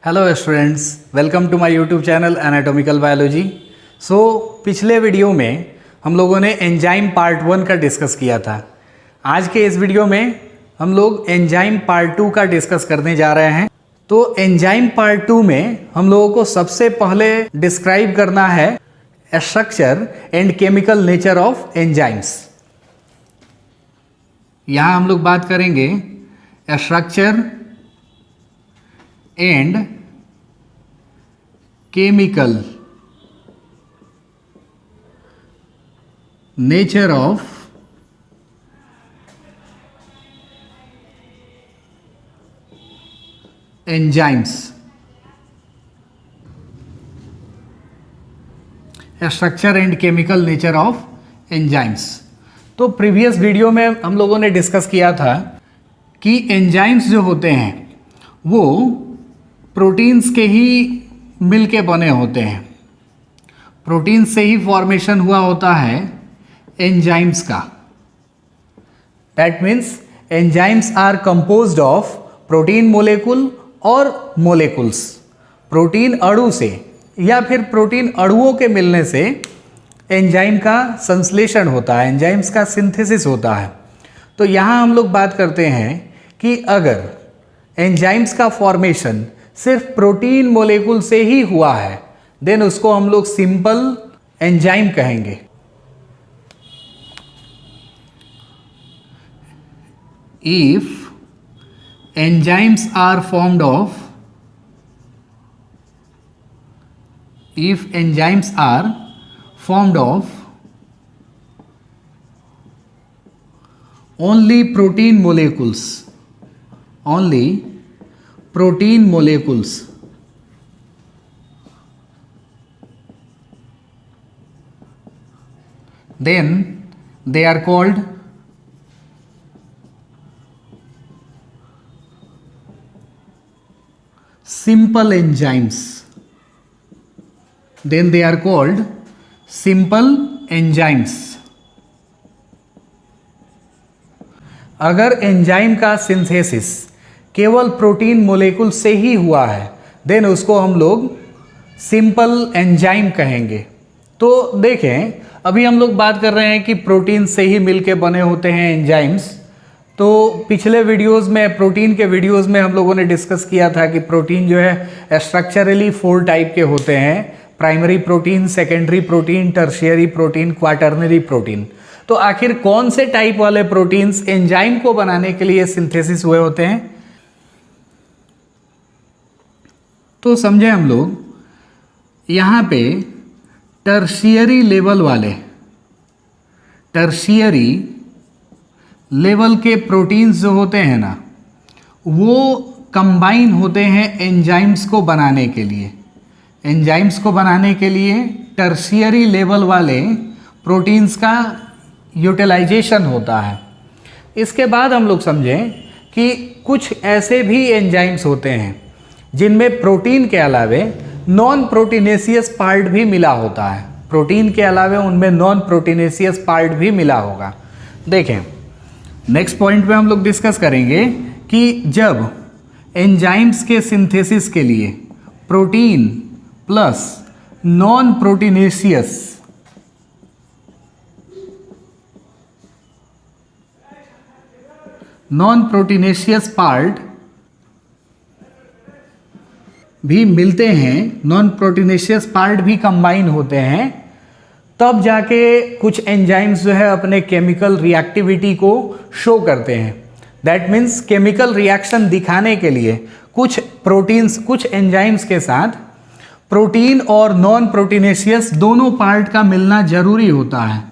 Hello students, welcome to my YouTube channel anatomical biology. पिछले video में हम लोगों ने एंजाइम पार्ट 1 का डिस्कस किया था। आज के इस वीडियो में हम लोग एंजाइम पार्ट 2 का डिस्कस करने जा रहे हैं। तो एंजाइम पार्ट 2 में हम लोगों को सबसे पहले डिस्क्राइब करना है structure and chemical nature of enzymes. यहाँ हम लोग बात करेंगे structure and chemical nature of enzymes. Structure and chemical nature of enzymes. तो प्रीवियस वीडियो में हम लोगों ने डिस्कस किया था कि एंजाइम्स जो होते हैं वो प्रोटीन्स के ही मिल के बने होते हैं। प्रोटीन्स से ही फॉर्मेशन हुआ होता है एंजाइम्स का। That means enzymes are composed of protein molecule और मोलेकुल्स। प्रोटीन अणु से या फिर प्रोटीन अणुओं के मिलने से एंजाइम का संश्लेषण होता है, एंजाइम्स का सिंथेसिस होता है। तो यहाँ हम लोग बात करते हैं कि अगर एंजाइम्स का फॉर्मेशन सिर्फ प्रोटीन मोलेकुल से ही हुआ है देन उसको हम लोग सिंपल एंजाइम कहेंगे। If enzymes are formed of only protein molecules, then they are called simple enzymes. अगर एंजाइम का सिंथेसिस केवल प्रोटीन मोलेकुल से ही हुआ है देन उसको हम लोग सिंपल एंजाइम कहेंगे। तो देखें, अभी हम लोग बात कर रहे हैं कि प्रोटीन से ही मिलके बने होते हैं एंजाइम्स। तो पिछले वीडियोस में, प्रोटीन के वीडियोस में हम लोगों ने डिस्कस किया था कि प्रोटीन जो है स्ट्रक्चरली 4 टाइप के होते हैं: primary protein, secondary protein, tertiary protein, quaternary protein. तो आखिर कौन से टाइप वाले प्रोटीन्स एंजाइम को बनाने के लिए सिंथेसिस हुए होते हैं? तो समझे हम लोग यहाँ पे टर्शियरी लेवल के प्रोटीन्स जो होते हैं ना, वो कंबाइन होते हैं एंजाइम्स को बनाने के लिए। एंजाइम्स को बनाने के लिए टर्शियरी लेवल वाले प्रोटीन्स का यूटिलाइजेशन होता है। इसके बाद हम लोग समझें कि कुछ ऐसे भी एंजाइम्स होते हैं जिनमें प्रोटीन के अलावे नॉन प्रोटीनेशियस पार्ट भी मिला होता है। प्रोटीन के अलावे उनमें नॉन प्रोटीनेशियस पार्ट भी मिला होगा। देखें, नेक्स्ट पॉइंट पे हम लोग डिस्कस करेंगे कि जब एंजाइम्स के सिंथेसिस के लिए protein plus non proteinaceous part भी मिलते हैं, नॉन प्रोटीनेशियस पार्ट भी कंबाइन होते हैं, तब जाके कुछ एंजाइम्स जो है अपने केमिकल रिएक्टिविटी को शो करते हैं। दैट मीन्स केमिकल रिएक्शन दिखाने के लिए कुछ एंजाइम्स के साथ प्रोटीन और नॉन प्रोटीनेशियस दोनों पार्ट का मिलना जरूरी होता है,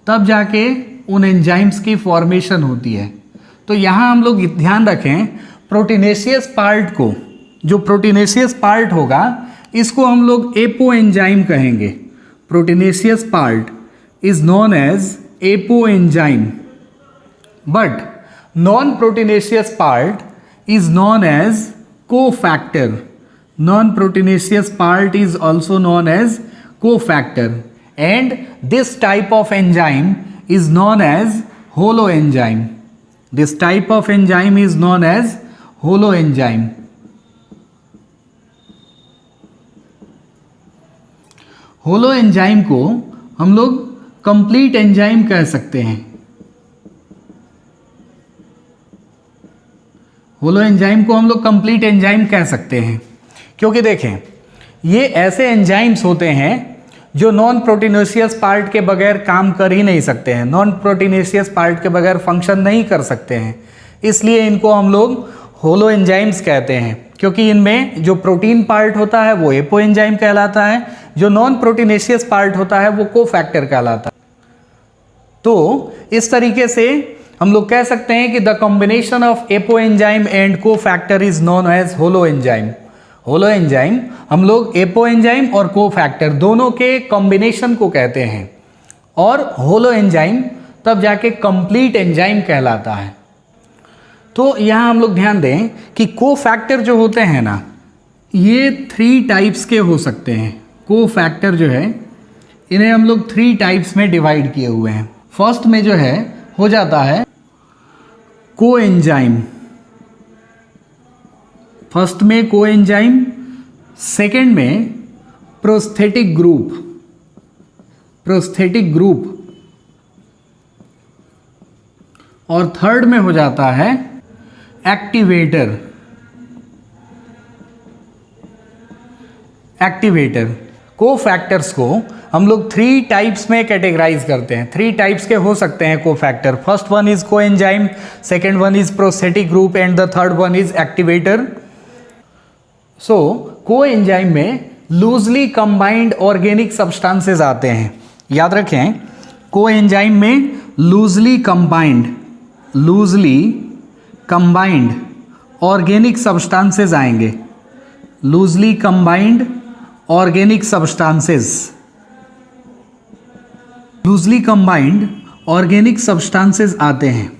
तब जाके उन एंजाइम्स की फॉर्मेशन होती है। तो यहाँ हम लोग ध्यान रखें, प्रोटीनेशियस पार्ट को, जो प्रोटीनेशियस पार्ट होगा इसको हम लोग एपो एंजाइम कहेंगे। Proteinaceous part is known as apoenzyme, but non proteinaceous part is known as cofactor. Non proteinaceous part is also known as cofactor, and this type of enzyme is known as holoenzyme. This type of enzyme is known as holoenzyme. Holoenzyme को हम लोग complete enzyme कह सकते हैं। Holo enzyme को हम लोग complete enzyme कह सकते हैं, क्योंकि देखें ये ऐसे एंजाइम्स होते हैं जो नॉन प्रोटीनेशियस पार्ट के बगैर काम कर ही नहीं सकते हैं, नॉन प्रोटीनेशियस पार्ट के बगैर फंक्शन नहीं कर सकते हैं, इसलिए इनको हम लोग होलो एंजाइम्स कहते हैं। क्योंकि इनमें जो प्रोटीन पार्ट होता है वो एपो एंजाइम कहलाता है, जो नॉन प्रोटीनेशियस पार्ट होता है वो कोफैक्टर कहलाता है। तो इस तरीके से हम लोग कह सकते हैं कि the combination of apoenzyme and cofactor is known as holoenzyme. Holoenzyme हम लोग एपो एंजाइम और कोफैक्टर दोनों के कॉम्बिनेशन को कहते हैं, और होलो एंजाइम तब जाके कंप्लीट एंजाइम कहलाता है। तो यहाँ हम लोग ध्यान दें कि कोफैक्टर जो होते हैं ना, ये 3 टाइप्स के हो सकते हैं। कोफैक्टर जो है इन्हें हम लोग 3 टाइप्स में डिवाइड किए हुए हैं। फर्स्ट में जो है हो जाता है कोएंजाइम, फर्स्ट में कोएंजाइम, सेकेंड में प्रोस्थेटिक ग्रुप, प्रोस्थेटिक ग्रुप, और थर्ड में हो जाता है एक्टिवेटर, एक्टिवेटर। कोफैक्टर्स को हम लोग 3 टाइप्स में कैटेगराइज करते हैं। 3 टाइप्स के हो सकते हैं cofactor. First one is coenzyme, second one is prosthetic group and the third one is activator. So coenzyme में लूजली कंबाइंड ऑर्गेनिक सब्सटेंसेस आते हैं। याद रखें, कोएंजाइम में लूजली कंबाइंड ऑर्गेनिक सब्सटेंसेस आएंगे, loosely combined organic substances, loosely combined organic substances आते हैं,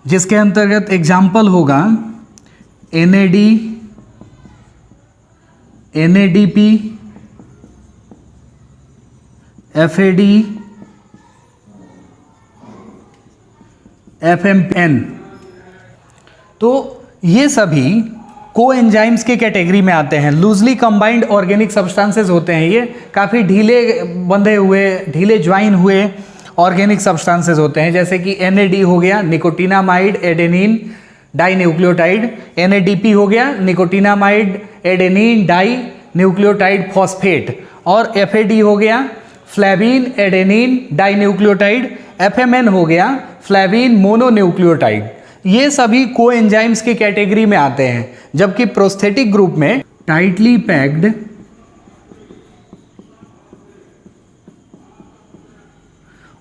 जिसके अंतर्गत एग्जाम्पल होगा NAD, NADP, FAD, FMN। तो ये सभी कोएंजाइम्स की कैटेगरी में आते हैं। लूजली कंबाइंड ऑर्गेनिक सब्सटेंसेस होते हैं, ये काफ़ी ढीले बंधे हुए, ढीले ज्वाइन हुए ऑर्गेनिक सब्सटेंसेस होते हैं। जैसे कि NAD हो गया nicotinamide adenine dinucleotide, NADP हो गया nicotinamide adenine dinucleotide phosphate, और FAD हो गया flavin adenine dinucleotide, FMN हो गया फ्लैवीन मोनोन्यूक्लियोटाइड। ये सभी कोएंजाइम्स की कैटेगरी में आते हैं। जबकि प्रोस्थेटिक ग्रुप में टाइटली पैक्ड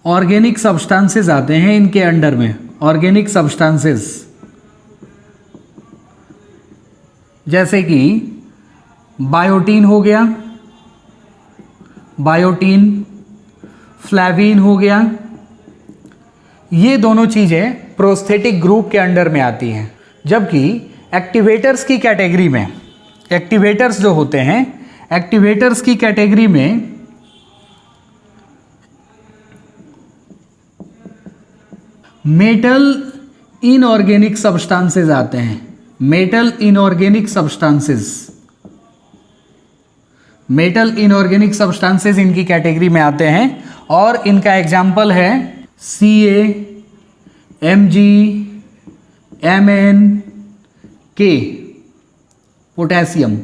ऑर्गेनिक सब्सटेंसेस आते हैं इनके अंडर में। ऑर्गेनिक सब्सटेंसेस जैसे कि बायोटीन हो गया, बायोटीन, फ्लैवीन हो गया, ये दोनों चीज़ें प्रोस्थेटिक ग्रुप के अंडर में आती हैं। जबकि एक्टिवेटर्स की कैटेगरी में, एक्टिवेटर्स जो होते हैं, एक्टिवेटर्स की कैटेगरी में मेटल इनऑर्गेनिक सब्सटेंसेस आते हैं। Metal inorganic substances, metal inorganic substances इनकी कैटेगरी में आते हैं, और इनका एग्जाम्पल है Ca, Mg, Mn, K, potassium,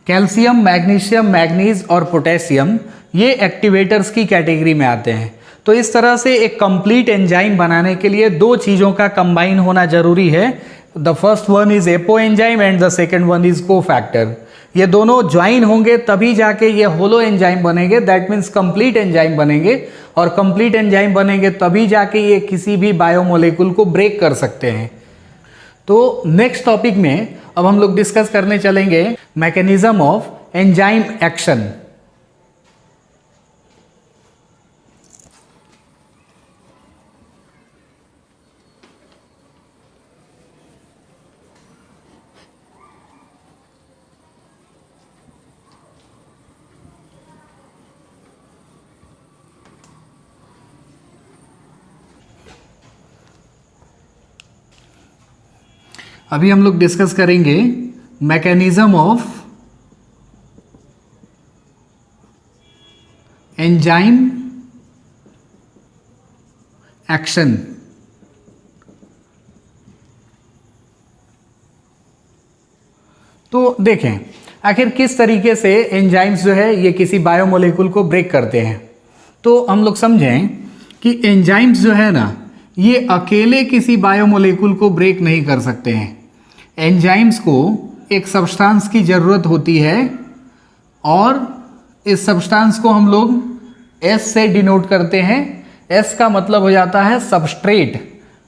calcium, magnesium, manganese और पोटेशियम, ये एक्टिवेटर्स की कैटेगरी में आते हैं। तो इस तरह से एक कंप्लीट एंजाइम बनाने के लिए 2 चीज़ों का कंबाइन होना जरूरी है। The first one is apo enzyme and the second one is cofactor. ये दोनों ज्वाइन होंगे तभी जाके ये होलो एंजाइम बनेंगे, दैट मीन्स कंप्लीट एंजाइम बनेंगे, और कंप्लीट एंजाइम बनेंगे तभी जाके ये किसी भी बायोमोलेकुल को ब्रेक कर सकते हैं। तो नेक्स्ट टॉपिक में अब हम लोग डिस्कस करने चलेंगे मैकेनिज्म ऑफ एंजाइम एक्शन। अभी हम लोग डिस्कस करेंगे मैकेनिज्म ऑफ एंजाइम एक्शन। तो देखें आखिर किस तरीके से एंजाइम्स जो है ये किसी बायोमोलेकुल को ब्रेक करते हैं। तो हम लोग समझें कि एंजाइम्स जो है ना ये अकेले किसी बायोमोलेकुल को ब्रेक नहीं कर सकते हैं। एंजाइम्स को एक सब्सटेंस की ज़रूरत होती है और इस सब्सटेंस को हम लोग S से डिनोट करते हैं। S का मतलब हो जाता है सबस्ट्रेट।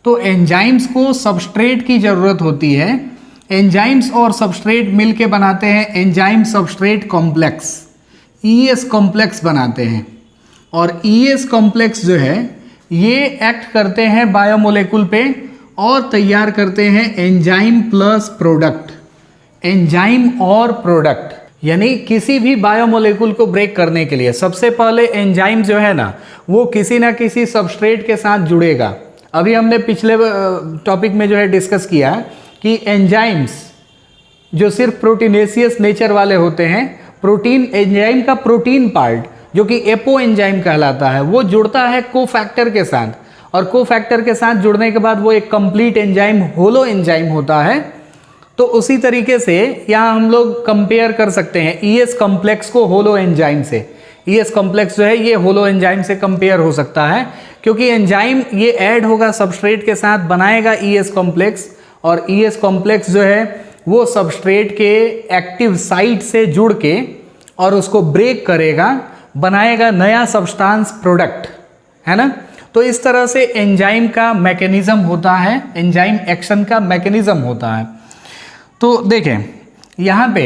तो एंजाइम्स को सबस्ट्रेट की ज़रूरत होती है। एंजाइम्स और सबस्ट्रेट मिलके बनाते हैं enzyme substrate complex, ES complex बनाते हैं। और ES कॉम्प्लेक्स जो है ये एक्ट करते हैं बायोमोलेकुल पे और तैयार करते हैं एंजाइम प्लस प्रोडक्ट। एंजाइम और प्रोडक्ट यानी किसी भी बायोमोलेकुल को ब्रेक करने के लिए सबसे पहले एंजाइम जो है ना वो किसी ना किसी सबस्ट्रेट के साथ जुड़ेगा। अभी हमने पिछले टॉपिक में जो है डिस्कस किया कि एंजाइम्स जो सिर्फ प्रोटीनेशियस नेचर वाले होते हैं, प्रोटीन एंजाइम का प्रोटीन पार्ट जो कि एपो एंजाइम कहलाता है वो जुड़ता है कोफैक्टर के साथ, और कोफैक्टर के साथ जुड़ने के बाद वो एक कंप्लीट एंजाइम होलो एंजाइम होता है। तो उसी तरीके से यहाँ हम लोग कंपेयर कर सकते हैं ES कॉम्प्लेक्स को होलो एंजाइम से। ES कॉम्प्लेक्स जो है ये होलो एंजाइम से कंपेयर हो सकता है क्योंकि एंजाइम ये ऐड होगा सबस्ट्रेट के साथ, बनाएगा ES कॉम्प्लेक्स, और ES कॉम्प्लेक्स जो है वो सबस्ट्रेट के एक्टिव साइट से जुड़ के और उसको ब्रेक करेगा, बनाएगा नया सब्सटेंस प्रोडक्ट, है ना। तो इस तरह से एंजाइम का मैकेनिज्म होता है, एंजाइम एक्शन का मैकेनिज्म होता है। तो देखें यहाँ पे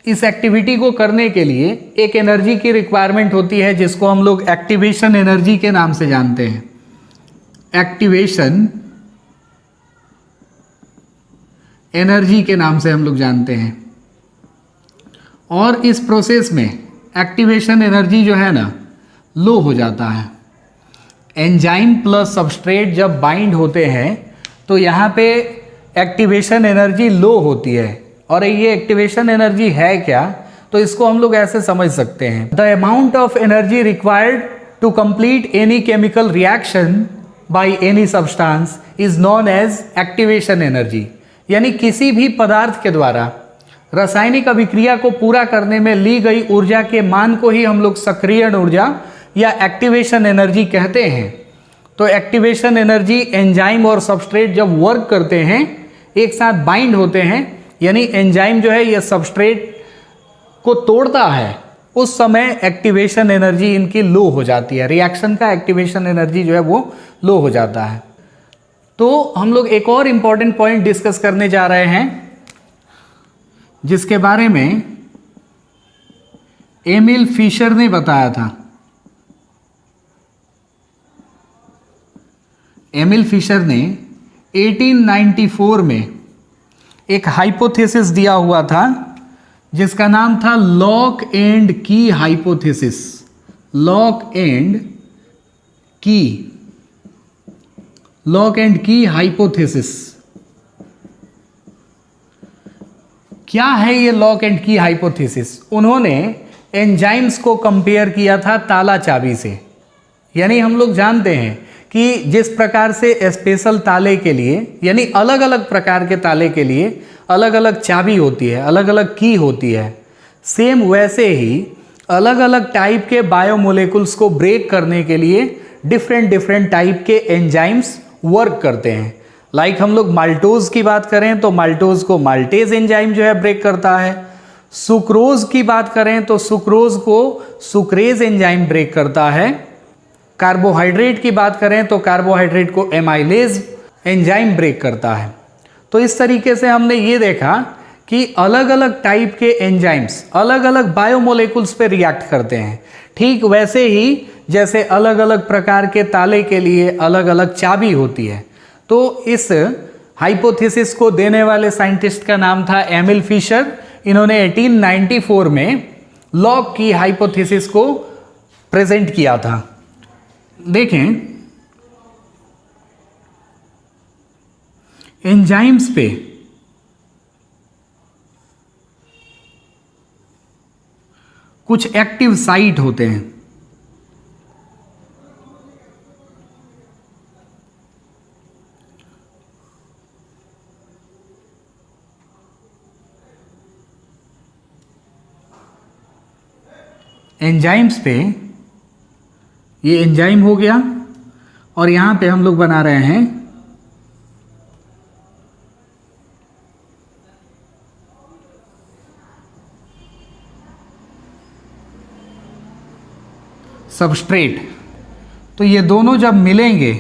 इस एक्टिविटी को करने के लिए एक एनर्जी की रिक्वायरमेंट होती है जिसको हम लोग एक्टिवेशन एनर्जी के नाम से जानते हैं। एक्टिवेशन एनर्जी के नाम से हम लोग जानते हैं। और इस प्रोसेस में एक्टिवेशन एनर्जी जो है ना लो हो जाता है। एंजाइम प्लस सबस्ट्रेट जब बाइंड होते हैं तो यहाँ पे एक्टिवेशन एनर्जी लो होती है। और ये एक्टिवेशन एनर्जी है क्या, तो इसको हम लोग ऐसे समझ सकते हैं, the amount of energy required to complete any chemical reaction by any substance is known as activation energy. यानी किसी भी पदार्थ के द्वारा रासायनिक अभिक्रिया को पूरा करने में ली गई ऊर्जा के मान को ही हम लोग सक्रियण ऊर्जा या एक्टिवेशन एनर्जी कहते हैं। तो एक्टिवेशन एनर्जी एंजाइम और सबस्ट्रेट जब वर्क करते हैं, एक साथ बाइंड होते हैं, यानी एंजाइम जो है ये सबस्ट्रेट को तोड़ता है, उस समय एक्टिवेशन एनर्जी इनकी लो हो जाती है। रिएक्शन का एक्टिवेशन एनर्जी जो है वो लो हो जाता है। तो हम लोग एक और इम्पॉर्टेंट पॉइंट डिस्कस करने जा रहे हैं जिसके बारे में एमिल फिशर ने बताया था। एमिल फिशर ने 1894 में एक हाइपोथेसिस दिया हुआ था जिसका नाम था लॉक एंड की हाइपोथेसिस। लॉक एंड की हाइपोथेसिस क्या है ये लॉक एंड की हाइपोथेसिस? उन्होंने एंजाइम्स को कंपेयर किया था ताला चाबी से। यानी हम लोग जानते हैं कि जिस प्रकार से स्पेशल ताले के लिए, यानी अलग अलग प्रकार के ताले के लिए अलग अलग चाबी होती है, अलग अलग की होती है, सेम वैसे ही अलग अलग टाइप के बायोमोलेकुल्स को ब्रेक करने के लिए डिफरेंट टाइप के एंजाइम्स वर्क करते हैं। लाइक हम लोग माल्टोज की बात करें तो माल्टोज को माल्टेज एंजाइम जो है ब्रेक करता है। सुक्रोज की बात करें तो सुक्रोज को सुक्रेज एंजाइम ब्रेक करता है। कार्बोहाइड्रेट की बात करें तो कार्बोहाइड्रेट को एमाइलेज एंजाइम ब्रेक करता है। तो इस तरीके से हमने ये देखा कि अलग अलग टाइप के एंजाइम्स अलग अलग बायोमोलेकुल्स पे रिएक्ट करते हैं। ठीक वैसे ही जैसे अलग अलग प्रकार के ताले के लिए अलग अलग चाबी होती है। तो इस हाइपोथेसिस को देने वाले साइंटिस्ट का नाम था एमिल फिशर। इन्होंने 1894 में लॉक की हाइपोथेसिस को प्रेजेंट किया था। देखें एंजाइम्स पे कुछ एक्टिव साइट होते हैं। एंजाइम्स पे ये एंजाइम हो गया और यहां पे हम लोग बना रहे हैं सबस्ट्रेट। तो ये दोनों जब मिलेंगे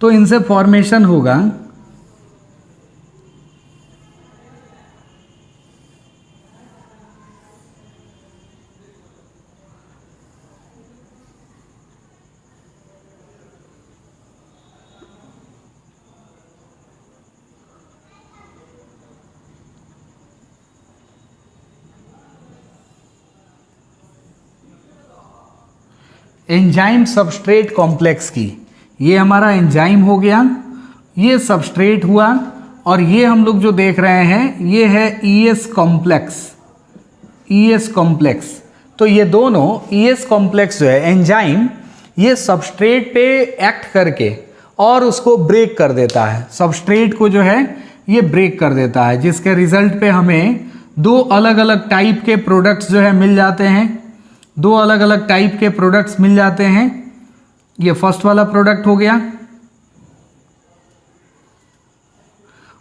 तो इनसे फॉर्मेशन होगा एंजाइम सबस्ट्रेट कॉम्प्लेक्स की। ये हमारा एंजाइम हो गया, ये सबस्ट्रेट हुआ, और ये हम लोग जो देख रहे हैं ये है ईएस कॉम्प्लेक्स। ईएस कॉम्प्लेक्स, तो ये दोनों ईएस कॉम्प्लेक्स जो है एंजाइम, ये सबस्ट्रेट पे एक्ट करके और उसको ब्रेक कर देता है। सबस्ट्रेट को जो है ये ब्रेक कर देता है, जिसके रिजल्ट पे हमें दो अलग अलग टाइप के प्रोडक्ट्स जो है मिल जाते हैं। दो अलग अलग टाइप के प्रोडक्ट्स मिल जाते हैं। ये फर्स्ट वाला प्रोडक्ट हो गया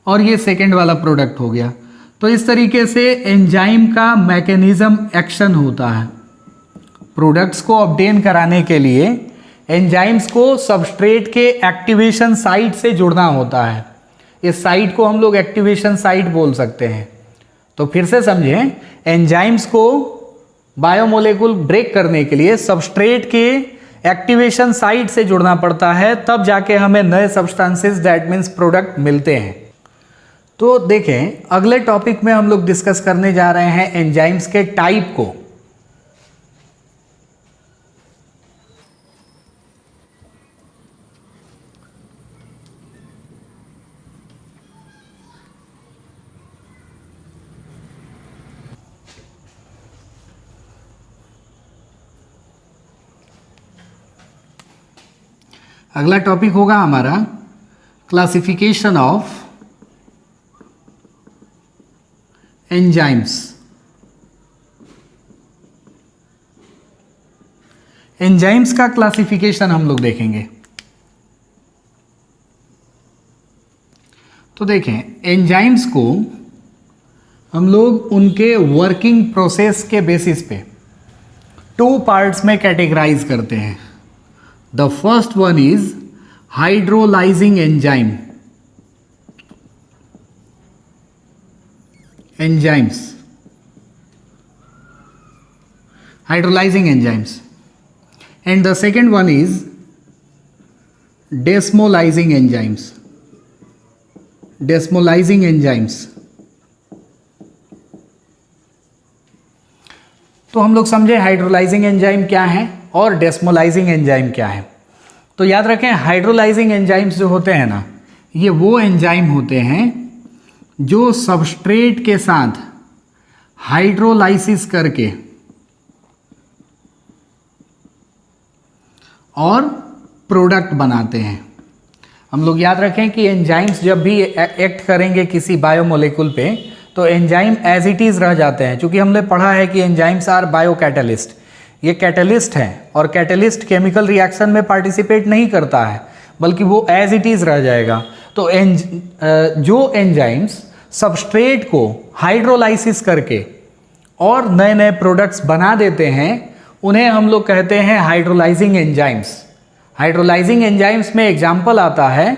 और ये सेकंड वाला प्रोडक्ट हो गया। तो इस तरीके से एंजाइम का मैकेनिज्म एक्शन होता है। प्रोडक्ट्स को ऑब्टेन कराने के लिए एंजाइम्स को सबस्ट्रेट के एक्टिवेशन साइट से जुड़ना होता है। इस साइट को हम लोग एक्टिवेशन साइट बोल सकते हैं। तो फिर से समझें, एंजाइम्स को बायोमोलेकुल ब्रेक करने के लिए सबस्ट्रेट के एक्टिवेशन साइट से जुड़ना पड़ता है, तब जाके हमें नए सब्सटेंसेस दैट मीन्स प्रोडक्ट मिलते हैं। तो देखें, अगले टॉपिक में हम लोग डिस्कस करने जा रहे हैं एंजाइम्स के टाइप को। अगला टॉपिक होगा हमारा क्लासिफिकेशन ऑफ एंजाइम्स। एंजाइम्स का क्लासिफिकेशन हम लोग देखेंगे। तो देखें, एंजाइम्स को हम लोग उनके वर्किंग प्रोसेस के बेसिस पे टू पार्ट्स में कैटेगराइज करते हैं। The first one is hydrolyzing enzyme. Enzymes. Hydrolyzing enzymes. And the second one is desmolizing enzymes. Desmolizing enzymes. तो हम लोग समझे हाइड्रोलाइजिंग एंजाइम क्या है और डेस्मोलाइजिंग एंजाइम क्या है। तो याद रखें, हाइड्रोलाइजिंग एंजाइम्स जो होते हैं ना, ये वो एंजाइम होते हैं जो सबस्ट्रेट के साथ हाइड्रोलाइसिस करके और प्रोडक्ट बनाते हैं। हम लोग याद रखें कि एंजाइम्स जब भी एक्ट करेंगे किसी बायोमोलेकुल पे, तो एंजाइम एज इट इज़ रह जाते हैं। क्योंकि हमने पढ़ा है कि एंजाइम्स आर बायो कैटलिस्ट, ये कैटलिस्ट हैं, और कैटलिस्ट केमिकल रिएक्शन में पार्टिसिपेट नहीं करता है, बल्कि वो एज इट इज़ रह जाएगा। तो जो एंजाइम्स सबस्ट्रेट को हाइड्रोलाइसिस करके और नए नए प्रोडक्ट्स बना देते हैं, उन्हें हम लोग कहते हैं हाइड्रोलाइजिंग एंजाइम्स। हाइड्रोलाइजिंग एंजाइम्स में एग्जाम्पल आता है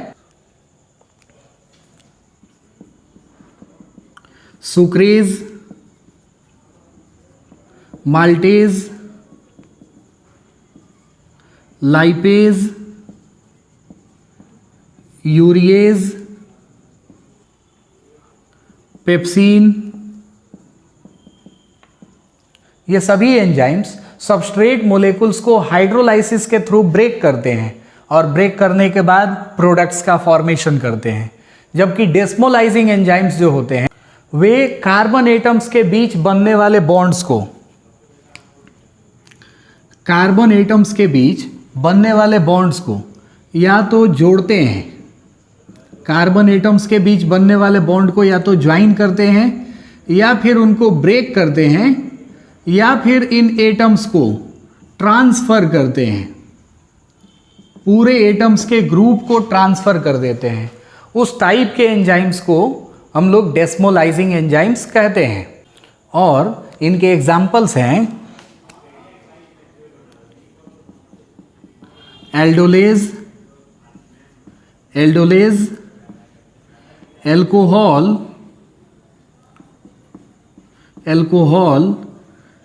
sucrase, maltase, lipase, urease, pepsin. ये सभी एंजाइम्स सबस्ट्रेट मोलेकुल्स को हाइड्रोलाइसिस के थ्रू ब्रेक करते हैं और ब्रेक करने के बाद प्रोडक्ट्स का फॉर्मेशन करते हैं। जबकि डेस्मोलाइजिंग एंजाइम्स जो होते हैं, वे कार्बन एटम्स के बीच बनने वाले बॉन्ड्स को कार्बन एटम्स के बीच बनने वाले बॉन्ड्स को या तो जोड़ते हैं, कार्बन एटम्स के बीच बनने वाले बॉन्ड को या तो ज्वाइन करते हैं या फिर उनको ब्रेक करते हैं या फिर इन एटम्स को ट्रांसफर करते हैं, पूरे एटम्स के ग्रुप को ट्रांसफर कर देते हैं। उस टाइप के एंजाइम्स को हम लोग डेस्मोलाइजिंग एंजाइम्स कहते हैं। और इनके एग्जाम्पल्स हैं एल्डोलेज, एल्कोहल,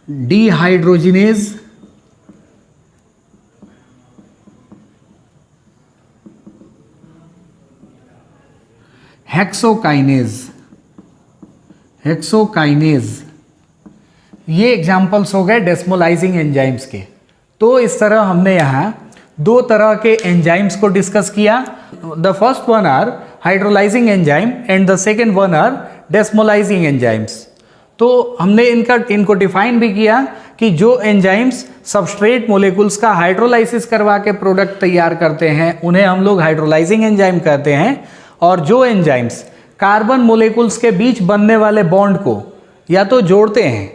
डिहाइड्रोजिनेज, हेक्सोकाइनेज। ये एग्जाम्पल्स हो गए डेस्मोलाइजिंग एंजाइम्स के। तो इस तरह हमने यहाँ दो तरह के एंजाइम्स को डिस्कस किया। The first one are hydrolysing enzyme and the second one are desmolysing enzymes. तो हमने इनको डिफाइन भी किया कि जो एंजाइम्स सबस्ट्रेट मोलेकुल्स का हाइड्रोलाइसिस करवा के प्रोडक्ट तैयार करते हैं उन्हें हम लोग हाइड्रोलाइजिंग एंजाइम कहते हैं, और जो एंजाइम्स कार्बन मोलेकुल्स के बीच बनने वाले बॉन्ड को या तो जोड़ते हैं,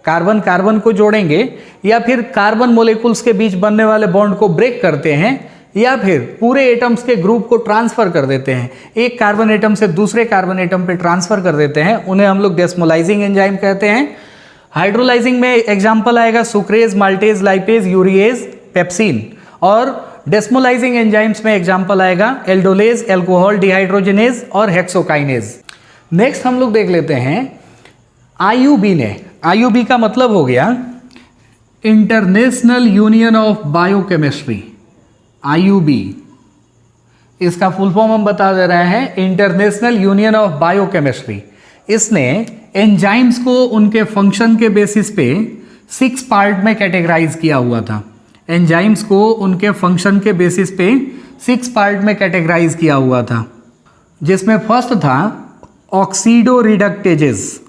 कार्बन कार्बन को जोड़ेंगे, या फिर कार्बन मोलेकुल्स के बीच बनने वाले बॉन्ड को ब्रेक करते हैं, या फिर पूरे एटम्स के ग्रुप को ट्रांसफर कर देते हैं, एक कार्बन एटम से दूसरे कार्बन एटम पे ट्रांसफर कर देते हैं, उन्हें हम लोग डेस्मोलाइजिंग एंजाइम कहते हैं। हाइड्रोलाइजिंग में एग्जाम्पल आएगा sucrase, maltase, lipase, urease, pepsin. और डेस्मोलाइजिंग एंजाइम्स में एग्जाम्पल आएगा एल्डोलेज, एल्कोहल, डिहाइड्रोजिनेज और हेक्सोकाइनेज। नेक्स्ट हम लोग देख लेते हैं IUB ने। IUB का मतलब हो गया international Union of biochemistry. IUB इसका फुल फॉर्म हम बता दे रहे हैं, इंटरनेशनल यूनियन ऑफ बायोकेमिस्ट्री। इसने एंजाइम्स को उनके फंक्शन के बेसिस पे 6 पार्ट में कैटेगराइज किया हुआ था। एंजाइम्स को उनके फंक्शन के बेसिस पे 6 पार्ट में कैटेगराइज किया हुआ था, जिसमें फर्स्ट था ऑक्सीडो रिडक्टेजेस।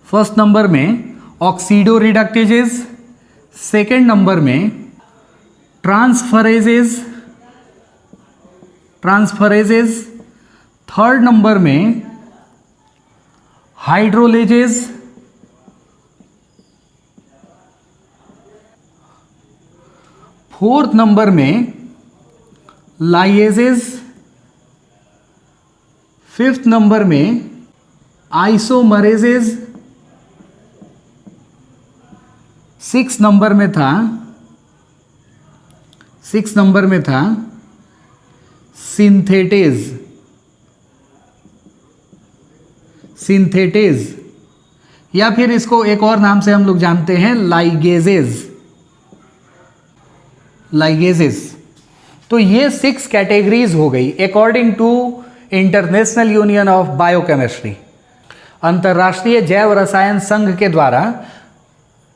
फर्स्ट नंबर में ऑक्सीडो रिडक्टेजेस, सेकेंड नंबर में ट्रांसफरेजेस, थर्ड नंबर में हाइड्रोलेजेस, फोर्थ नंबर में लाइएजेस, फिफ्थ नंबर में आइसोमरेजेस, सिक्स नंबर में था सिंथेटेज, या फिर इसको एक और नाम से हम लोग जानते हैं लाइगेजेस। तो ये 6 कैटेगरीज हो गई according to International Union of Biochemistry. अंतर्राष्ट्रीय जैव रसायन संघ के द्वारा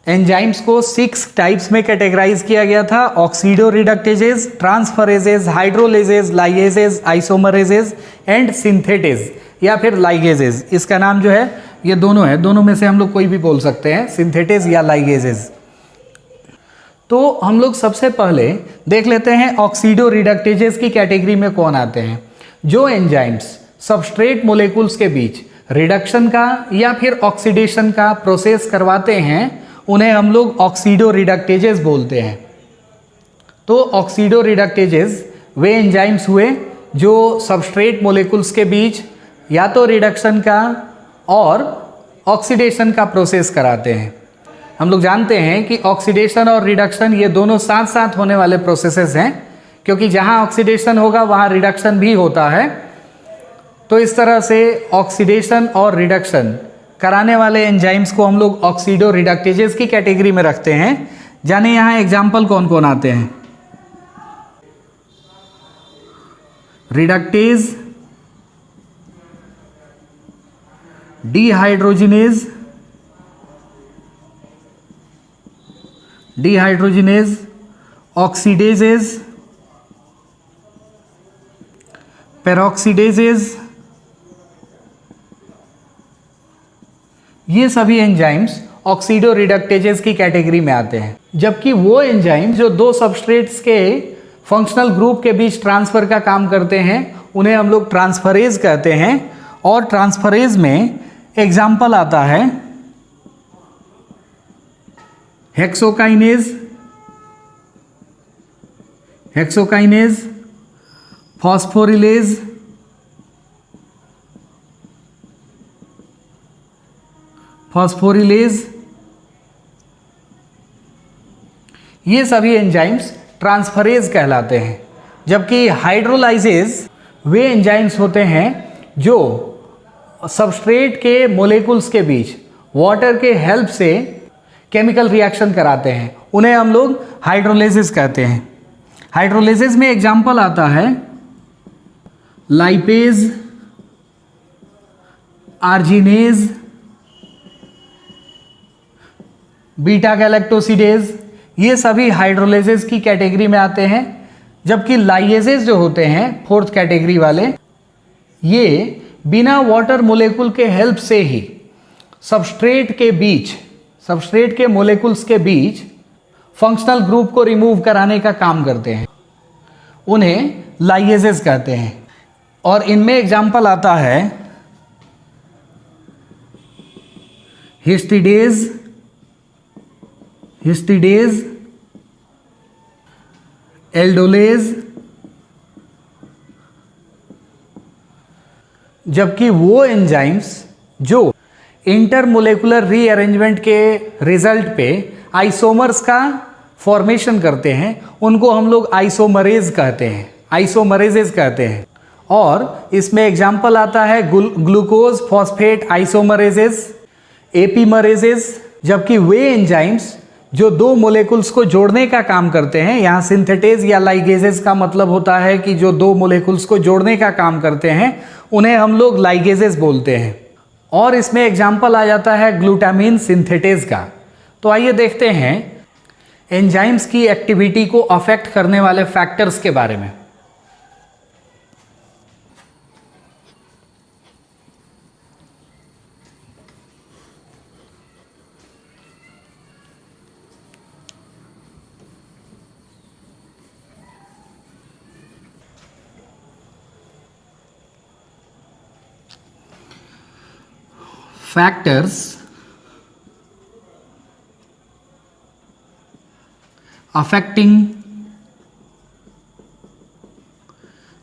एंजाइम्स को 6 टाइप्स में कैटेगराइज किया गया था: oxidoreductases, transferases, hydrolases, ligases, isomerases and synthetase या फिर लाइगेजेस। इसका नाम जो है ये दोनों है, दोनों में से हम लोग कोई भी बोल सकते हैं, सिंथेटेज या लाइगेजेस। तो हम लोग सबसे पहले देख लेते हैं ऑक्सीडो रिडक्टेजेस की कैटेगरी में कौन आते हैं। जो एंजाइम्स सबस्ट्रेट मोलेकुल्स के बीच रिडक्शन का या फिर ऑक्सीडेशन का प्रोसेस करवाते हैं उन्हें हम लोग ऑक्सीडो रिडक्टेजेस बोलते हैं। तो ऑक्सीडो रिडक्टेजेस वे एंजाइम्स हुए जो सबस्ट्रेट मोलेकुल्स के बीच या तो रिडक्शन का और ऑक्सीडेशन का प्रोसेस कराते हैं। हम लोग जानते हैं कि ऑक्सीडेशन और रिडक्शन ये दोनों साथ साथ होने वाले प्रोसेसेस हैं, क्योंकि जहाँ ऑक्सीडेशन होगा वहाँ रिडक्शन भी होता है। तो इस तरह से ऑक्सीडेशन और रिडक्शन कराने वाले एंजाइम्स को हम लोग ऑक्सीडो रिडक्टेजेस की कैटेगरी में रखते हैं। जाने यहाँ एग्जाम्पल कौन कौन आते हैं। रिडक्टेज, डिहाइड्रोजिनेज, ऑक्सीडेजेस, पेरोक्सीडेजेस, ये सभी एंजाइम्स ऑक्सीडो रिडक्टेजेस की कैटेगरी में आते हैं। जबकि वो एंजाइम्स जो दो सबस्ट्रेट्स के फंक्शनल ग्रुप के बीच ट्रांसफर का काम करते हैं उन्हें हम लोग ट्रांसफरेज कहते हैं। और ट्रांसफरेज में एग्जाम्पल आता है हेक्सोकाइनेज, फॉस्फोरिलेज, ये सभी एंजाइम्स ट्रांसफरेज कहलाते हैं। जबकि हाइड्रोलाइजेज वे एंजाइम्स होते हैं जो सबस्ट्रेट के मोलेकुल्स के बीच वाटर के हेल्प से केमिकल रिएक्शन कराते हैं, उन्हें हम लोग हाइड्रोलाइजेज कहते हैं। हाइड्रोलाइजेज में एग्जाम्पल आता है लाइपेज, आर्जिनेज, बीटा गैलेक्टोसिडेज, ये सभी हाइड्रोलाइजेज की कैटेगरी में आते हैं। जबकि लाइएजेज जो होते हैं फोर्थ कैटेगरी वाले, ये बिना वाटर मोलेकुल के हेल्प से ही सबस्ट्रेट के मोलेकुल्स के बीच फंक्शनल ग्रुप को रिमूव कराने का काम करते हैं, उन्हें लाइएजेज कहते हैं। और इनमें एग्जाम्पल आता है हिस्टिडेज, एल्डोलेज। जबकि वो एंजाइम्स जो इंटरमोलेकुलर रीअरेंजमेंट के रिजल्ट पे आइसोमर्स का फॉर्मेशन करते हैं उनको हम लोग आइसोमरेज कहते हैं। और इसमें एग्जाम्पल आता है ग्लूकोज फॉस्फेट आइसोमरेजेस, एपीमरेजेस। जबकि वे एंजाइम्स जो दो मोलेकुल्स को जोड़ने का काम करते हैं, यहाँ सिंथेटेज या लाइगेजेस का मतलब होता है कि जो दो मोलेकुल्स को जोड़ने का काम करते हैं उन्हें हम लोग लाइगेजेस बोलते हैं। और इसमें एग्जाम्पल आ जाता है ग्लूटामिन सिंथेटेज का। तो आइए देखते हैं एंजाइम्स की एक्टिविटी को अफेक्ट करने वाले फैक्टर्स के बारे में। Factors affecting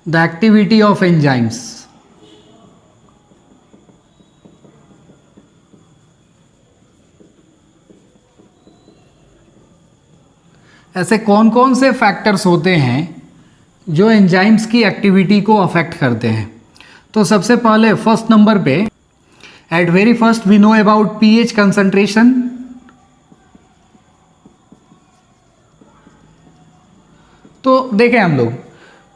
the activity of enzymes. ऐसे कौन कौन से फैक्टर्स होते हैं जो एंजाइम्स की एक्टिविटी को अफेक्ट करते हैं? तो सबसे पहले फर्स्ट नंबर पे at very first we know about pH concentration। तो देखें हम लोग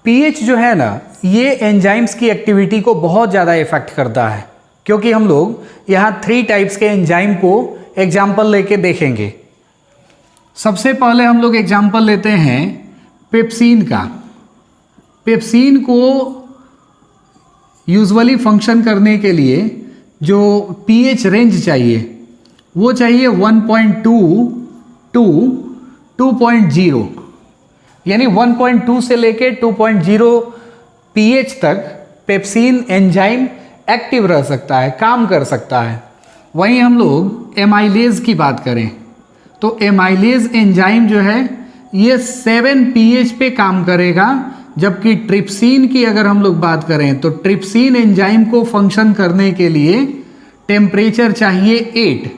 pH जो है ना ये एंजाइम्स की एक्टिविटी को बहुत ज़्यादा इफेक्ट करता है, क्योंकि हम लोग यहाँ 3 टाइप्स के एंजाइम को एग्जाम्पल लेके देखेंगे। सबसे पहले हम लोग एग्जाम्पल लेते हैं पेप्सिन का। पेप्सिन को यूजुअली फंक्शन करने के लिए जो pH रेंज चाहिए वो चाहिए 1.2 टू 2.0, यानी 1.2 से लेके 2.0 pH तक पेप्सिन एंजाइम एक्टिव रह सकता है, काम कर सकता है। वहीं हम लोग एमाइलेज की बात करें तो एमाइलेज एंजाइम जो है ये 7 pH पे काम करेगा। जबकि ट्रिप्सिन की अगर हम लोग बात करें तो ट्रिप्सिन एंजाइम को फंक्शन करने के लिए टेम्परेचर चाहिए 8।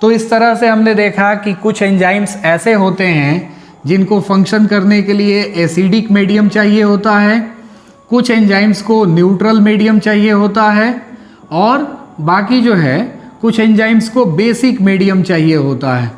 तो इस तरह से हमने देखा कि कुछ एंजाइम्स ऐसे होते हैं जिनको फंक्शन करने के लिए एसिडिक मीडियम चाहिए होता है, कुछ एंजाइम्स को न्यूट्रल मीडियम चाहिए होता है, और बाकी जो है कुछ एंजाइम्स को बेसिक मीडियम चाहिए होता है।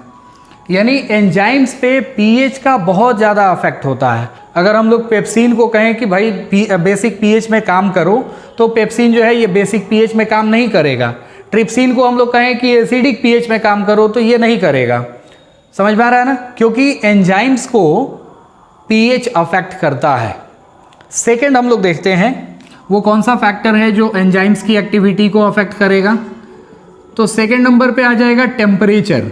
यानी एंजाइम्स पे पीएच का बहुत ज़्यादा अफेक्ट होता है। अगर हम लोग पेप्सिन को कहें कि भाई बेसिक पीएच में काम करो तो पेप्सिन जो है ये बेसिक पीएच में काम नहीं करेगा। ट्रिप्सिन को हम लोग कहें कि एसिडिक पीएच में काम करो तो ये नहीं करेगा। समझ में आ रहा है ना, क्योंकि एंजाइम्स को पीएच अफेक्ट करता है। सेकेंड हम लोग देखते हैं वो कौन सा फैक्टर है जो एंजाइम्स की एक्टिविटी को अफेक्ट करेगा। तो सेकेंड नंबर पे आ जाएगा टेम्परेचर।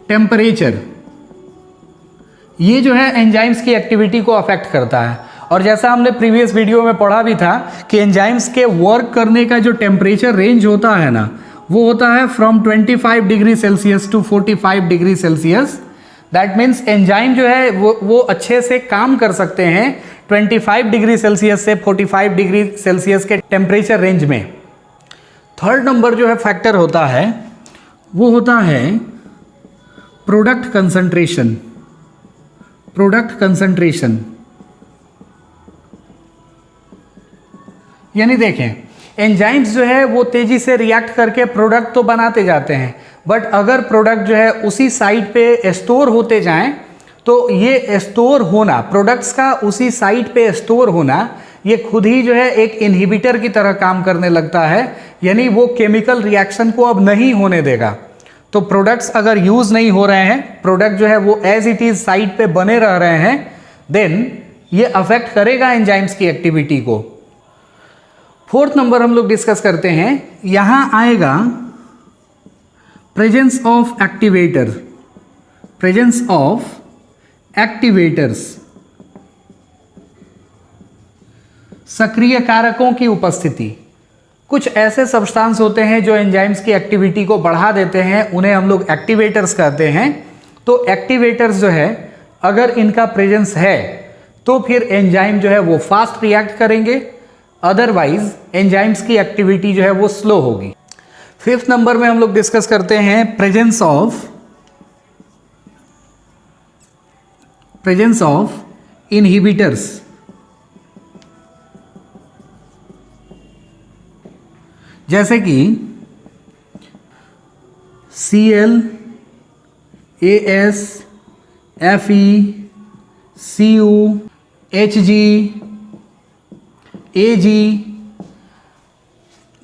टेम्परेचर ये जो है एंजाइम्स की एक्टिविटी को अफेक्ट करता है, और जैसा हमने प्रीवियस वीडियो में पढ़ा भी था कि एंजाइम्स के वर्क करने का जो टेम्परेचर रेंज होता है ना, वो होता है from 25 degree Celsius to 45 degree Celsius. That means enzyme जो है वो अच्छे से काम कर सकते हैं 25 डिग्री सेल्सियस से 45 डिग्री सेल्सियस के टेम्परेचर रेंज में। थर्ड नंबर जो है फैक्टर होता है वो होता है प्रोडक्ट कंसंट्रेशन। प्रोडक्ट कंसंट्रेशन यानी देखें, एंजाइम्स जो है वो तेजी से रिएक्ट करके प्रोडक्ट तो बनाते जाते हैं, बट अगर प्रोडक्ट जो है उसी साइट पे स्टोर होते जाएं तो ये स्टोर होना, प्रोडक्ट्स का उसी साइट पे स्टोर होना, ये खुद ही जो है एक इनहिबिटर की तरह काम करने लगता है, यानी वो केमिकल रिएक्शन को अब नहीं होने देगा। तो प्रोडक्ट्स अगर यूज़ नहीं हो रहे हैं, प्रोडक्ट जो है वो एज इट इज़ साइट पे बने रह रहे हैं, देन ये अफेक्ट करेगा एंजाइम्स की एक्टिविटी को। फोर्थ नंबर हम लोग डिस्कस करते हैं, यहाँ आएगा presence of activator. Presence of activators, सक्रिय कारकों की उपस्थिति। कुछ ऐसे सब्सटेंस होते हैं जो एंजाइम्स की एक्टिविटी को बढ़ा देते हैं, उन्हें हम लोग एक्टिवेटर्स कहते हैं। तो एक्टिवेटर्स जो है अगर इनका प्रेजेंस है तो फिर एंजाइम जो है वो फास्ट रिएक्ट करेंगे, अदरवाइज एंजाइम्स की एक्टिविटी जो है वो स्लो होगी। फिफ्थ नंबर में हम लोग डिस्कस करते हैं प्रेजेंस ऑफ इनहिबिटर्स। जैसे कि Cl, AS, Fe, Cu, Hg, Ag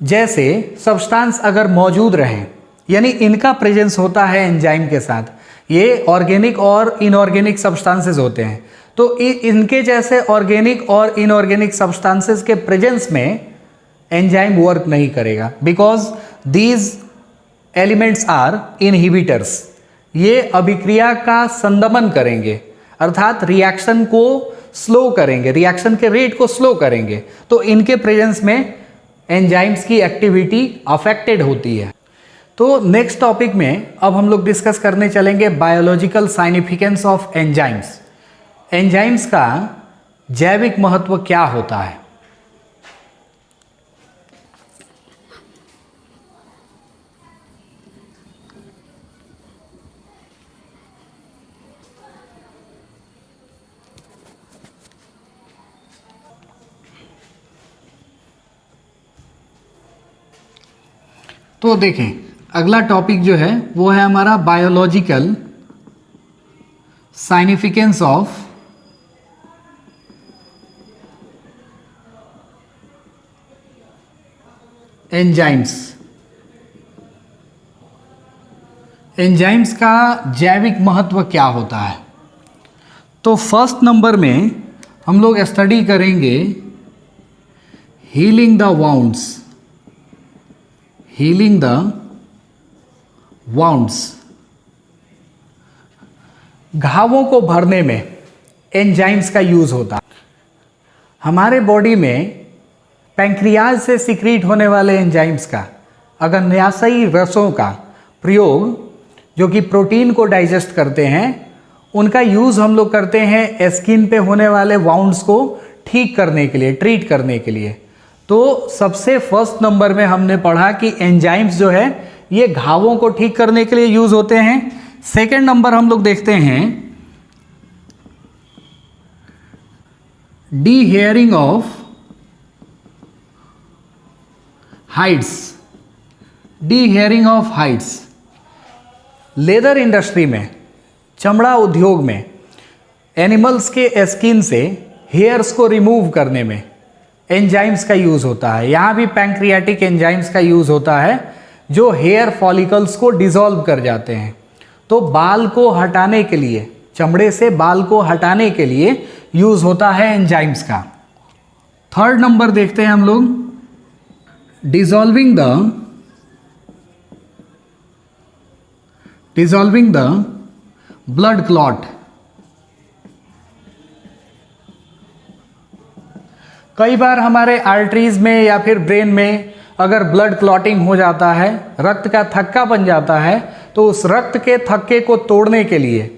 जैसे सब्सटेंस अगर मौजूद रहें, यानी इनका प्रेजेंस होता है एंजाइम के साथ, ये ऑर्गेनिक और इनऑर्गेनिक सब्सटेंसेस होते हैं। तो इनके जैसे ऑर्गेनिक और इनऑर्गेनिक सब्सटेंसेस के प्रेजेंस में एंजाइम वर्क नहीं करेगा, because these elements are inhibitors. ये अभिक्रिया का संदमन करेंगे, अर्थात रिएक्शन को स्लो करेंगे, रिएक्शन के रेट को स्लो करेंगे। तो इनके प्रेजेंस में एंजाइम्स की एक्टिविटी अफेक्टेड होती है। तो नेक्स्ट टॉपिक में अब हम लोग डिस्कस करने चलेंगे बायोलॉजिकल साइनिफिकेंस ऑफ एंजाइम्स। एंजाइम्स का जैविक महत्व क्या होता है। तो देखें, अगला टॉपिक जो है वो है हमारा बायोलॉजिकल साइनिफिकेंस ऑफ एंजाइम्स। एंजाइम्स का जैविक महत्व क्या होता है। तो फर्स्ट नंबर में हम लोग स्टडी करेंगे healing the wounds. Healing the wounds, घावों को भरने में एंजाइम्स का यूज होता है। हमारे बॉडी में पैंक्रियाज से सिक्रीट होने वाले एंजाइम्स का, अग्न्याशयी रसों का प्रयोग, जो कि प्रोटीन को डाइजेस्ट करते हैं, उनका यूज़ हम लोग करते हैं स्किन पे होने वाले वाउंड्स को ठीक करने के लिए, ट्रीट करने के लिए। तो सबसे फर्स्ट नंबर में हमने पढ़ा कि एंजाइम्स जो है ये घावों को ठीक करने के लिए यूज होते हैं। सेकेंड नंबर हम लोग देखते हैं dehairing of hides. Dehairing of hides, leather industry में, चमड़ा उद्योग में एनिमल्स के स्किन से हेयर्स को रिमूव करने में एंजाइम्स का यूज़ होता है। यहाँ भी पैंक्रियाटिक एंजाइम्स का यूज़ होता है जो हेयर फॉलिकल्स को डिसॉल्व कर जाते हैं। तो बाल को हटाने के लिए, चमड़े से बाल को हटाने के लिए यूज़ होता है एंजाइम्स का। थर्ड नंबर देखते हैं हम लोग dissolving the blood clot। कई बार हमारे आर्टरीज में या फिर ब्रेन में अगर ब्लड क्लॉटिंग हो जाता है, रक्त का थक्का बन जाता है, तो उस रक्त के थक्के को तोड़ने के लिए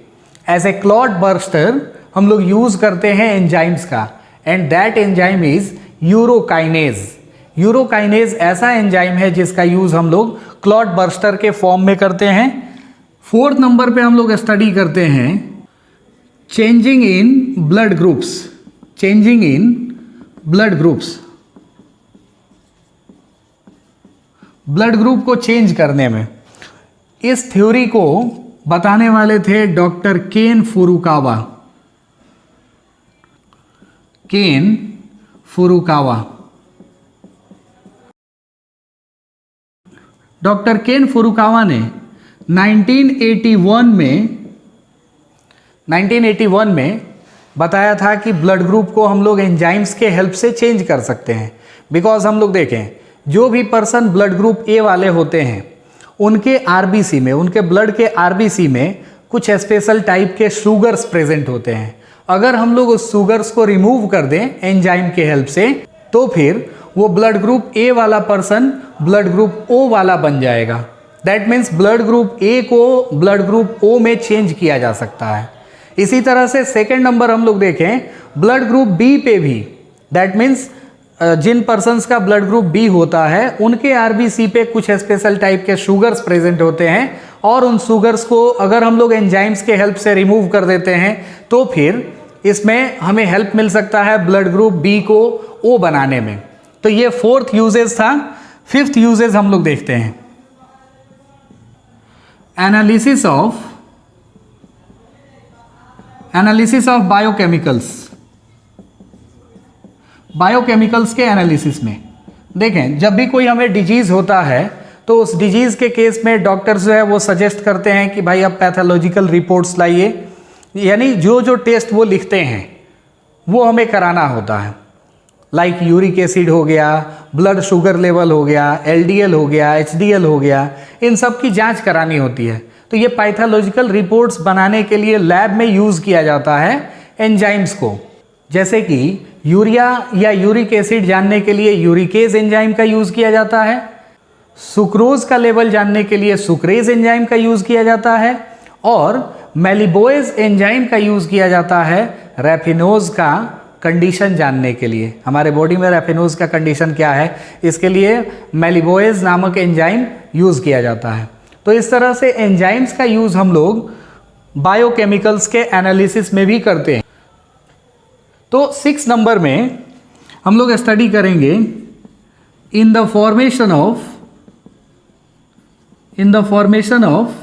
एज ए क्लॉट बर्स्टर हम लोग यूज़ करते हैं एंजाइम्स का, and that enzyme is urokinase. Urokinase ऐसा एंजाइम है जिसका यूज़ हम लोग क्लॉट बर्स्टर के फॉर्म में करते हैं। 4th नंबर पे हम लोग स्टडी करते हैं changing in blood groups. Changing in blood groups, blood group को चेंज करने में इस थ्योरी को बताने वाले थे डॉक्टर केन फुरुकावा। केन फुरुकावा। डॉक्टर केन फुरुकावा ने 1981 में बताया था कि ब्लड ग्रुप को हम लोग एंजाइम्स के हेल्प से चेंज कर सकते हैं। बिकॉज हम लोग देखें, जो भी पर्सन ब्लड ग्रुप ए वाले होते हैं उनके आरबीसी में, उनके ब्लड के आरबीसी में कुछ स्पेशल टाइप के शुगर्स प्रेजेंट होते हैं। अगर हम लोग उस शुगर्स को रिमूव कर दें एंजाइम के हेल्प से, तो फिर वो ब्लड ग्रुप ए वाला पर्सन ब्लड ग्रुप ओ वाला बन जाएगा। That means blood group A को ब्लड ग्रुप ओ में चेंज किया जा सकता है। इसी तरह से 2nd नंबर हम लोग देखें ब्लड ग्रुप बी पे भी, दैट मीन्स जिन पर्सन्स का ब्लड ग्रुप बी होता है उनके आरबीसी पे कुछ स्पेशल टाइप के शुगर्स प्रेजेंट होते हैं, और उन शुगर्स को अगर हम लोग एंजाइम्स के हेल्प से रिमूव कर देते हैं तो फिर इसमें हमें हेल्प मिल सकता है ब्लड ग्रुप बी को ओ बनाने में। तो ये 4th यूजेज था। 5th यूजेज हम लोग देखते हैं एनालिसिस ऑफ बायोकेमिकल्स। बायोकेमिकल्स के एनालिसिस में देखें, जब भी कोई हमें डिजीज़ होता है तो उस डिजीज़ के केस में डॉक्टर्स जो है वो सजेस्ट करते हैं कि भाई अब पैथोलॉजिकल रिपोर्ट्स लाइए, यानी जो जो टेस्ट वो लिखते हैं वो हमें कराना होता है। लाइक यूरिक एसिड हो गया, ब्लड शुगर लेवल हो गया, LDL हो गया, HDL हो गया, इन सब की जांच करानी होती है। तो ये पैथोलॉजिकल रिपोर्ट्स बनाने के लिए लैब में यूज़ किया जाता है एंजाइम्स को। जैसे कि यूरिया या यूरिक एसिड जानने के लिए यूरिकेज एंजाइम का यूज़ किया जाता है, सुक्रोज का लेवल जानने के लिए सुक्रेज एंजाइम का यूज़ किया जाता है, और मेलिबोएज एंजाइम का यूज़ किया जाता है रैफिनोज का कंडीशन जानने के लिए। हमारे बॉडी में रैफिनोज का कंडीशन क्या है, इसके लिए मेलिबोएज नामक एंजाइम यूज़ किया जाता है। तो इस तरह से एंजाइम्स का यूज़ हम लोग बायोकेमिकल्स के एनालिसिस में भी करते हैं। तो 6 नंबर में हम लोग स्टडी करेंगे in the formation of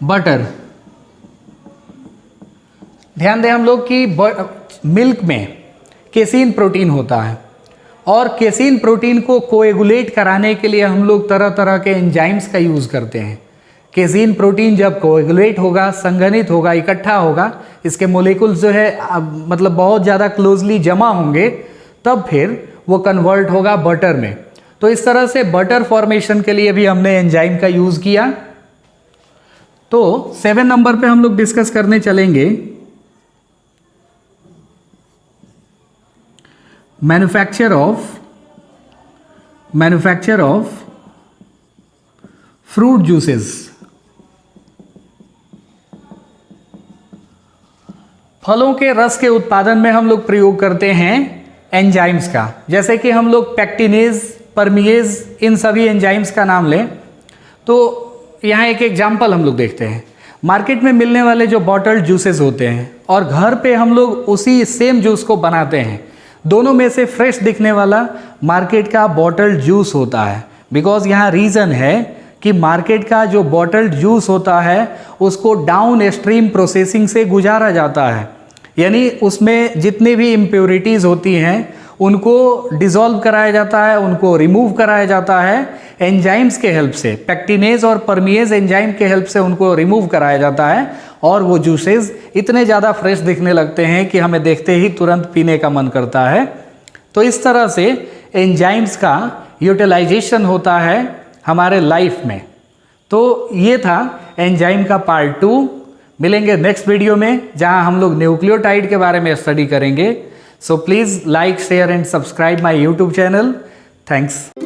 butter. ध्यान दें हम लोग कि मिल्क में केसीन प्रोटीन होता है, और केसीन प्रोटीन को कोएगुलेट कराने के लिए हम लोग तरह तरह के एंजाइम्स का यूज़ करते हैं। केसीन प्रोटीन जब कोएगुलेट होगा, संघनित होगा, इकट्ठा होगा, इसके मोलिकुल्स जो है मतलब बहुत ज़्यादा क्लोजली जमा होंगे, तब फिर वो कन्वर्ट होगा बटर में। तो इस तरह से बटर फॉर्मेशन के लिए भी हमने एंजाइम का यूज़ किया। तो 7 नंबर पे हम लोग डिस्कस करने चलेंगे मैन्युफैक्चर ऑफ फ्रूट जूसेस। फलों के रस के उत्पादन में हम लोग प्रयोग करते हैं एंजाइम्स का। जैसे कि हम लोग पैक्टिनेज, परमिएज, इन सभी एंजाइम्स का नाम लें तो यहाँ एक एग्जाम्पल हम लोग देखते हैं। मार्केट में मिलने वाले जो बॉटल्ड जूसेस होते हैं और घर पे हम लोग उसी सेम जूस को बनाते हैं, दोनों में से फ्रेश दिखने वाला मार्केट का बॉटल्ड जूस होता है। बिकॉज यहाँ रीज़न है कि मार्केट का जो बॉटल्ड जूस होता है उसको डाउन स्ट्रीम प्रोसेसिंग से गुजारा जाता है, यानी उसमें जितनी भी इम्प्योरिटीज़ होती हैं उनको डिज़ोल्व कराया जाता है, उनको रिमूव कराया जाता है एंजाइम्स के हेल्प से। पैक्टिनेज और परमिएज एंजाइम के हेल्प से उनको रिमूव कराया जाता है और वो जूसेस इतने ज़्यादा फ्रेश दिखने लगते हैं कि हमें देखते ही तुरंत पीने का मन करता है। तो इस तरह से एंजाइम्स का यूटिलाइजेशन होता है हमारे लाइफ में। तो ये था एंजाइम का पार्ट 2। मिलेंगे नेक्स्ट वीडियो में जहां हम लोग न्यूक्लियोटाइड के बारे में स्टडी करेंगे। So please like, share and subscribe my YouTube channel. Thanks.